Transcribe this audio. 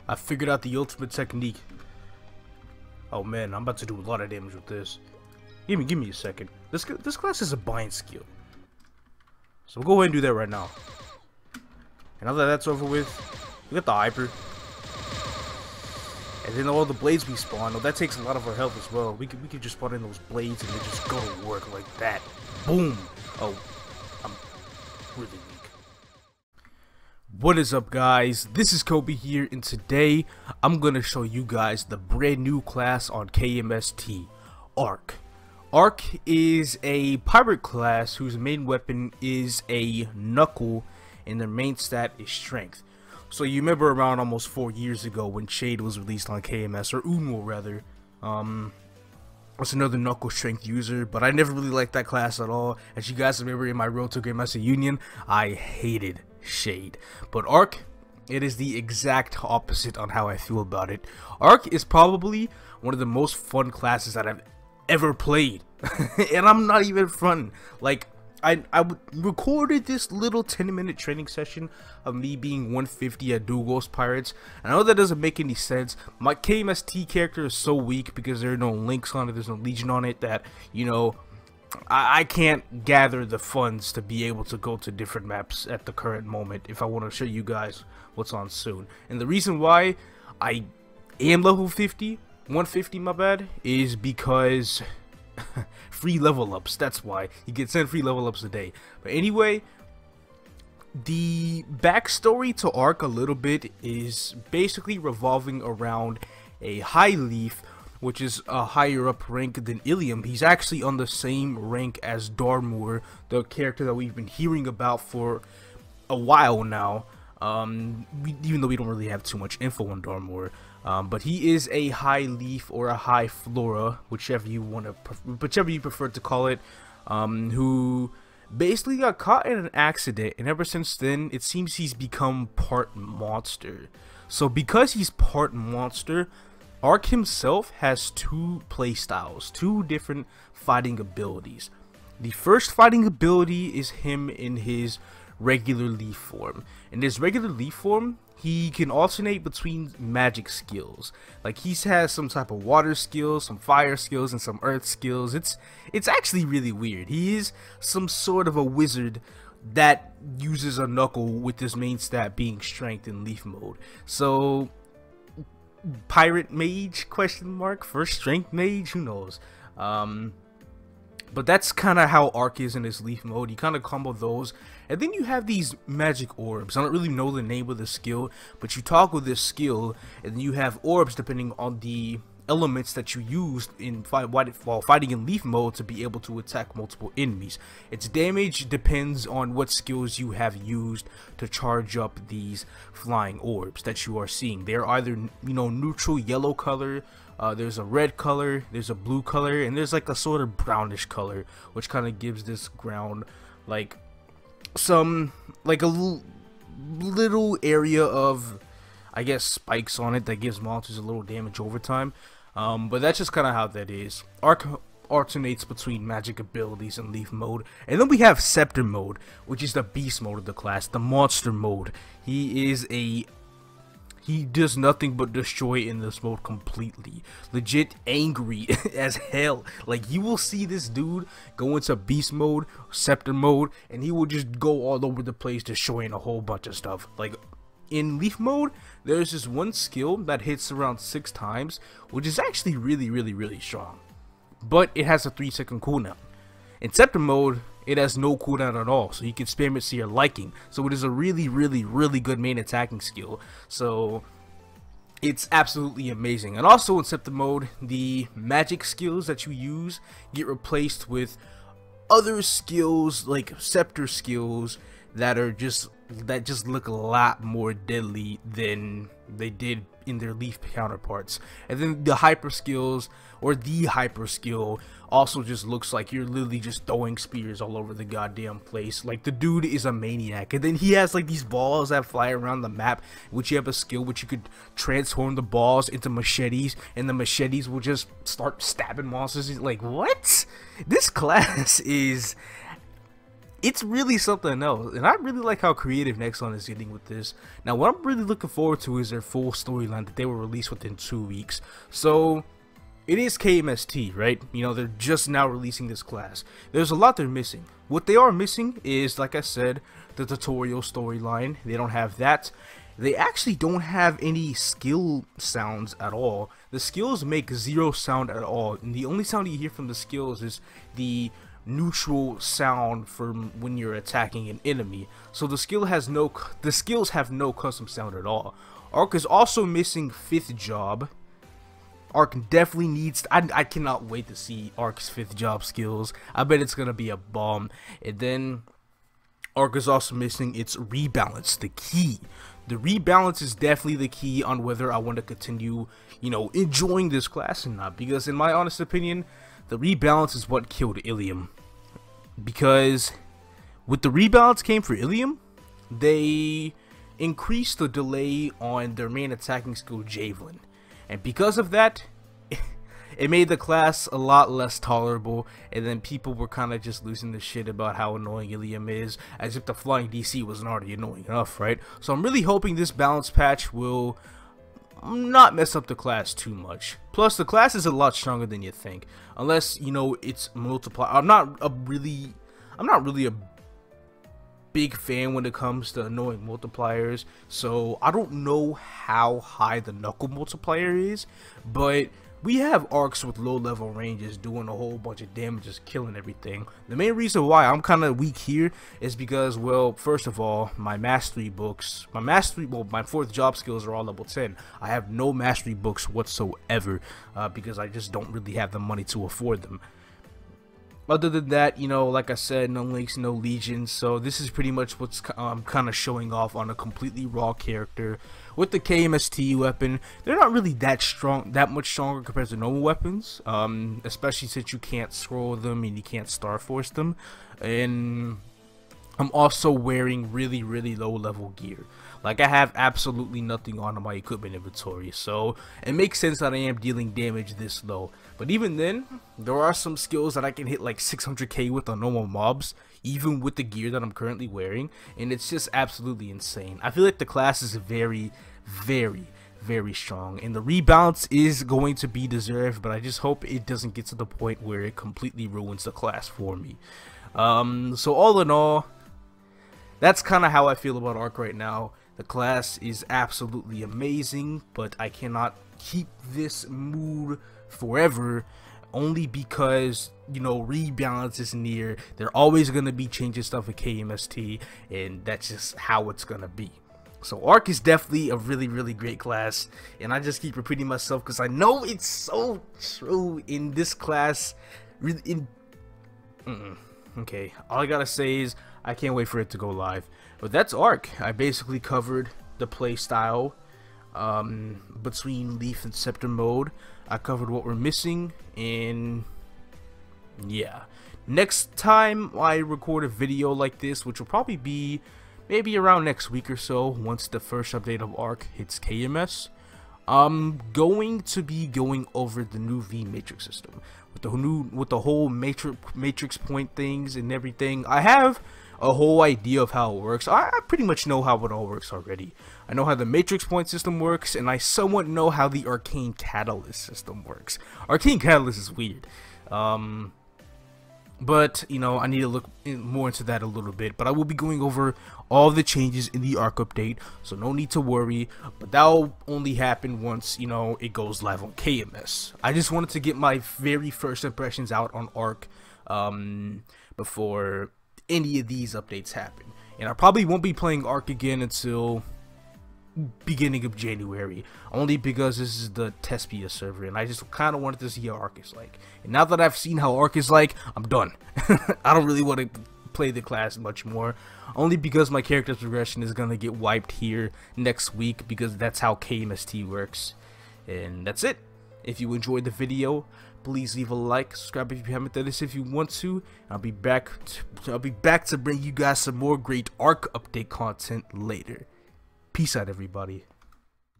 I figured out the ultimate technique. Oh man, I'm about to do a lot of damage with this. Give me a second. This class is a bind skill, so we'll go ahead and do that right now. And now that that's over with, we got the hyper, and then all the blades we spawn. Oh, that takes a lot of our health as well. We could just spawn in those blades and they just go to work like that. Boom. Oh, I'm really weak. What is up, guys? This is Kobe here, and today I'm gonna show you guys the brand new class on KMST, Arc. Arc is a pirate class whose main weapon is a knuckle, and their main stat is strength. So you remember around almost 4 years ago when Shade was released on KMS, or Unwo rather. Was another knuckle strength user, but I never really liked that class at all. As you guys remember, in my road to Grandmaster Union, I hated Shade. But Arc, it is the exact opposite on how I feel about it. Arc is probably one of the most fun classes that I've ever played. And I'm not even fronting. Like, I recorded this little 10-minute training session of me being 150 at Dual Ghost Pirates. I know that doesn't make any sense. My KMST character is so weak because there are no links on it, there's no Legion on it, that, you know, I can't gather the funds to be able to go to different maps at the current moment if I want to show you guys what's on soon. And the reason why I am level 150 my bad, is because free level ups. That's why you get 10 free level ups a day. But anyway, the backstory to Arc a little bit is basically revolving around a High Leaf, which is a higher up rank than Ilium. He's actually on the same rank as Darmoor, the character that we've been hearing about for a while now, even though we don't really have too much info on Darmoor. But he is a High Leaf or a High Flora, whichever you prefer to call it, who basically got caught in an accident, and ever since then it seems he's become part monster. So because he's part monster, Arc himself has two playstyles, two different fighting abilities. The first fighting ability is him in his regular leaf form. In his regular leaf form, he can alternate between magic skills. Like, he has some type of water skills, some fire skills, and some earth skills. It's actually really weird. He is some sort of a wizard that uses a knuckle with his main stat being strength in leaf mode. So pirate mage question mark, first strength mage, who knows. But that's kind of how Arc is in his leaf mode. You kind of combo those, and then you have these magic orbs. I don't really know the name of the skill, but you toggle this skill, and you have orbs depending on the elements that you used in while fighting in leaf mode to be able to attack multiple enemies. Its damage depends on what skills you have used to charge up these flying orbs that you are seeing. They're either, you know, neutral yellow color, there's a red color, there's a blue color, and there's like a sort of brownish color, which kind of gives this ground like some, like a little area of, I guess, spikes on it that gives monsters a little damage over time. But that's just kind of how that is. Arc alternates between magic abilities and leaf mode, and then we have Scepter mode, which is the beast mode of the class, the monster mode. He does nothing but destroy in this mode completely. Legit angry as hell. Like, you will see this dude go into beast mode, scepter mode, and he will just go all over the place destroying a whole bunch of stuff. Like, in leaf mode, there's this one skill that hits around 6 times, which is actually really strong. But it has a 3-second cooldown. In scepter mode, it has no cooldown at all, so you can spam it to your liking. So it is a really good main attacking skill. So it's absolutely amazing. And also in scepter mode, the magic skills that you use get replaced with other skills, like scepter skills, that just look a lot more deadly than they did in their leaf counterparts. And then the hyper skills, or the hyper skill, also just looks like you're literally just throwing spears all over the goddamn place. Like, the dude is a maniac. And then he has like these balls that fly around the map, which you have a skill which you could transform the balls into machetes, and the machetes will just start stabbing monsters. Like, what? This class is it's really something else, and I really like how creative Nexon is getting with this. Now, what I'm really looking forward to is their full storyline that they will release within 2 weeks. So, it is KMST, right? You know, they're just now releasing this class. There's a lot they're missing. What they are missing is, like I said, the tutorial storyline. They don't have that. They actually don't have any skill sounds at all. The skills make zero sound at all, and the only sound you hear from the skills is the neutral sound from when you're attacking an enemy. So the skills have no custom sound at all. Arc is also missing 5th job. Arc definitely needs I cannot wait to see Arc's 5th job skills. I bet it's gonna be a bomb. And then Arc is also missing its rebalance, the key. The rebalance is definitely the key on whether I want to continue, you know, enjoying this class or not. Because in my honest opinion, the rebalance is what killed Ilium. Because with the rebalance came for Ilium, they increased the delay on their main attacking skill, Javelin. And because of that, it made the class a lot less tolerable, and then people were kind of just losing the shit about how annoying Ilium is, as if the flying DC wasn't already annoying enough, right? So I'm really hoping this balance patch will not mess up the class too much. Plus, the class is a lot stronger than you think, unless, you know, it's multiply. I'm not really a big fan when it comes to annoying multipliers, so I don't know how high the knuckle multiplier is, but we have arcs with low level ranges doing a whole bunch of damage, just killing everything. The main reason why I'm kind of weak here is because, well, first of all, my mastery books, my 4th job skills are all level 10. I have no mastery books whatsoever because I just don't really have the money to afford them. Other than that, you know, like I said, no links, no legions, so this is pretty much what's kind of showing off on a completely raw character. With the KMST weapon, they're not really that much stronger compared to normal weapons, especially since you can't scroll them and you can't Star Force them. And I'm also wearing really low level gear. Like, I have absolutely nothing on my equipment inventory, so it makes sense that I am dealing damage this low. But even then, there are some skills that I can hit like 600k with on normal mobs, even with the gear that I'm currently wearing, and it's just absolutely insane. I feel like the class is very strong, and the rebalance is going to be deserved, but I just hope it doesn't get to the point where it completely ruins the class for me. So all in all, that's kind of how I feel about Arc right now. The class is absolutely amazing, but I cannot keep this mood forever, only because, you know, rebalance is near. They're always going to be changing stuff with KMST, and that's just how it's going to be. So Arc is definitely a really great class, and I just keep repeating myself because I know it's so true in this class. Okay, all I gotta say is I can't wait for it to go live. But that's Arc. I basically covered the playstyle between Leaf and Scepter mode. I covered what we're missing, and yeah. Next time I record a video like this, which will probably be maybe around next week or so, once the first update of Arc hits KMS, I'm going to be going over the new V Matrix system with the whole matrix point things and everything. I have a whole idea of how it works. I pretty much know how it all works already. I know how the matrix point system works, and I somewhat know how the arcane catalyst system works. Arcane catalyst is weird. But, you know, I need to look more into that a little bit. But I will be going over all the changes in the Arc update, so no need to worry. But that'll only happen once, you know, it goes live on KMS. I just wanted to get my very first impressions out on Arc before any of these updates happen. And I probably won't be playing Arc again until beginning of January, only because this is the Tespia server, and I just kind of wanted to see how Arc is like. And now that I've seen how Arc is like, I'm done. I don't really want to play the class much more, only because my character's progression is gonna get wiped here next week, because that's how KMST works. And that's it. If you enjoyed the video, please leave a like, subscribe if you haven't done this if you want to. I'll be back to bring you guys some more great Arc update content later. Peace out, everybody.